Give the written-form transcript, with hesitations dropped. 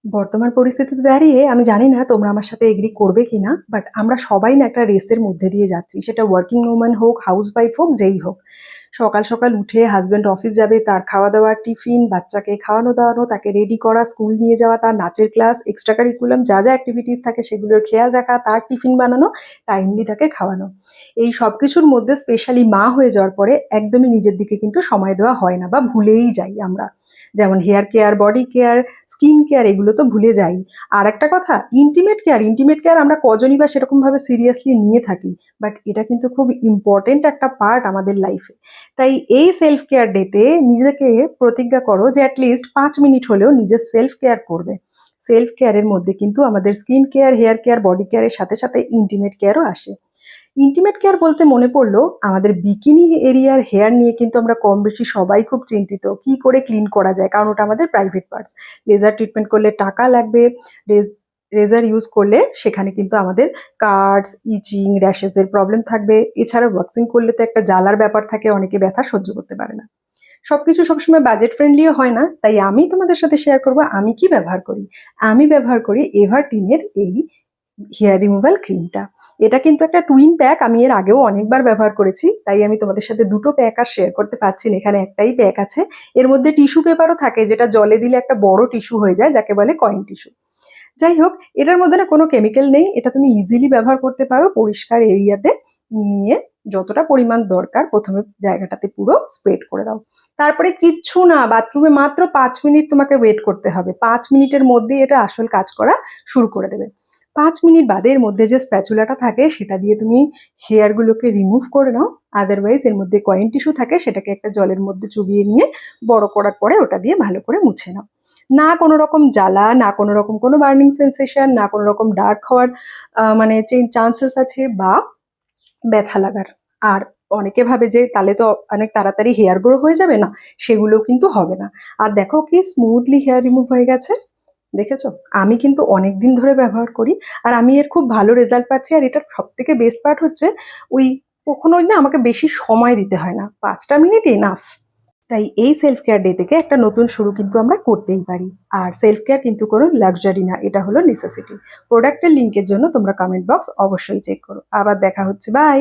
বর্তমান পরিস্থিতিতে দাঁড়িয়ে আমি জানি না তোমরা আমার সাথে এগ্রি করবে কিনা, বাট আমরা সবাই না একটা রেসের মধ্যে দিয়ে যাচ্ছি। সেটা ওয়ার্কিং ওম্যান হোক, হাউসওয়াইফ হোক, যেই হোক। সকাল সকাল উঠে হাজব্যান্ড অফিস যাবে, তার খাওয়া দাওয়া, টিফিন, বাচ্চাকে খাওয়ানো দাওয়ানো, তাকে রেডি করা, স্কুল নিয়ে যাওয়া, তার নাচের ক্লাস, এক্সট্রা কারিকুলাম যা যা অ্যাক্টিভিটিস থাকে সেগুলোর খেয়াল রাখা, তার টিফিন বানানো, টাইমলি তাকে খাওয়ানো। এই সব কিছুর মধ্যে স্পেশালি মা হয়ে যাওয়ার পরে একদমই নিজের দিকে কিন্তু সময় দেওয়া হয় না, বা ভুলেই যাই আমরা। যেমন hair care, body care, skin care, এগুলো তো ভুলে যাই। আর একটা কথা, ইন্টিমেট কেয়ার আমরা কজনই বা সেরকমভাবে সিরিয়াসলি নিয়ে থাকি, বাট এটা কিন্তু খুব ইম্পর্টেন্ট একটা পার্ট আমাদের লাইফে। তাই এই সেলফ কেয়ার ডেতে নিজেকে প্রতিজ্ঞা করো যে অ্যাটলিস্ট 5 মিনিট হলেও নিজের সেলফ কেয়ার করবে। সেলফ কেয়ারের মধ্যে কিন্তু আমাদের skin care, hair care, body কেয়ারের সাথে সাথে ইন্টিমেট কেয়ারও আসে। ইন্টিমেট কেয়ার বলতে মনে পড়লো, আমাদের বিকিনি এরিয়ার হেয়ার নিয়ে কিন্তু আমরা কম বেশি সবাই খুব চিন্তিত, কি করে ক্লিন করা যায়, কারণ ওটা আমাদের প্রাইভেট পার্টস। লেজার ট্রিটমেন্ট করলে টাকা লাগবে, রেজার ইউজ করলে সেখানে কিন্তু আমাদের কার্ডস, ইচিং, র্যাশেসের প্রবলেম থাকবে। এছাড়া ওয়াক্সিং করলে তো একটা জ্বালার ব্যাপার থাকে, অনেকে ব্যথা সহ্য করতে পারে না। সবকিছু সবসময় বাজেট ফ্রেন্ডলিও হয় না, তাই আমি তোমাদের সাথে শেয়ার করবো আমি কি ব্যবহার করি। আমি ব্যবহার করি এভারটিনের এই হেয়ার রিমুভাল ক্রিমটা। এটা কিন্তু একটা টুইন প্যাক, আমি এর আগেও অনেকবার ব্যবহার করেছি, তাই আমি তোমাদের সাথে দুটো প্যাক আর শেয়ার করতে পারছি না, এখানে একটাই প্যাক আছে। এর মধ্যে টিস্যু পেপারও থাকে, যেটা জলে দিলে একটা বড় টিস্যু হয়ে যায়, যাকে বলে কয়েন টিস্যু। যাই হোক, এটার মধ্যে না কোনো কেমিক্যাল নেই, এটা তুমি ইজিলি ব্যবহার করতে পারো পরিষ্কার এরিয়াতে নিয়ে। যতটা পরিমাণ দরকার প্রথমে জায়গাটাতে পুরো স্প্রেড করে দাও। তারপরে কিচ্ছু না, বাথরুমে মাত্র 5 মিনিট তোমাকে ওয়েট করতে হবে। 5 মিনিটের মধ্যেই এটা আসল কাজ করা শুরু করে দেবে। 5 মিনিট বাদে এর মধ্যে যে স্প্যাচুলাটা থাকে সেটা দিয়ে তুমি হেয়ারগুলোকে রিমুভ করে নাও। আদারওয়াইজ এর মধ্যে কয়েন টিস্যু থাকে, সেটাকে একটা জলের মধ্যে চুবিয়ে নিয়ে বড় করার পরে ওটা দিয়ে ভালো করে মুছে নাও। না কোনো রকম জ্বালা, না কোনো রকম কোনো বার্নিং সেন্সেশন, না কোনো রকম ডার্ক হওয়ার মানে চান্সেস আছে, বা ব্যথা লাগার। আর অনেকে ভাবে যে তাহলে তো অনেক তাড়াতাড়ি হেয়ার গ্রো হয়ে যাবে, না, সেগুলো কিন্তু হবে না। আর দেখো কি স্মুথলি হেয়ার রিমুভ হয়ে গেছে, দেখেছো? আমি কিন্তু অনেক দিন ধরে ব্যবহার করি, আর আমি এর খুব ভালো রেজাল্ট পাচ্ছি। আর এটার সব থেকে বেস্ট পার্ট হচ্ছে, ওই কখনোই না আমাকে বেশি সময় দিতে হয় না, 5টা মিনিট এনাফ। তাই এই সেলফ কেয়ার ডে থেকে একটা নতুন শুরু কিন্তু আমরা করতেই পারি। আর সেলফ কেয়ার কিন্তু কোনো লাক্সারি না, এটা হলো নেসেসিটি। প্রোডাক্টের লিঙ্কের জন্য তোমরা কমেন্ট বক্স অবশ্যই চেক করো। আবার দেখা হচ্ছে, বাই।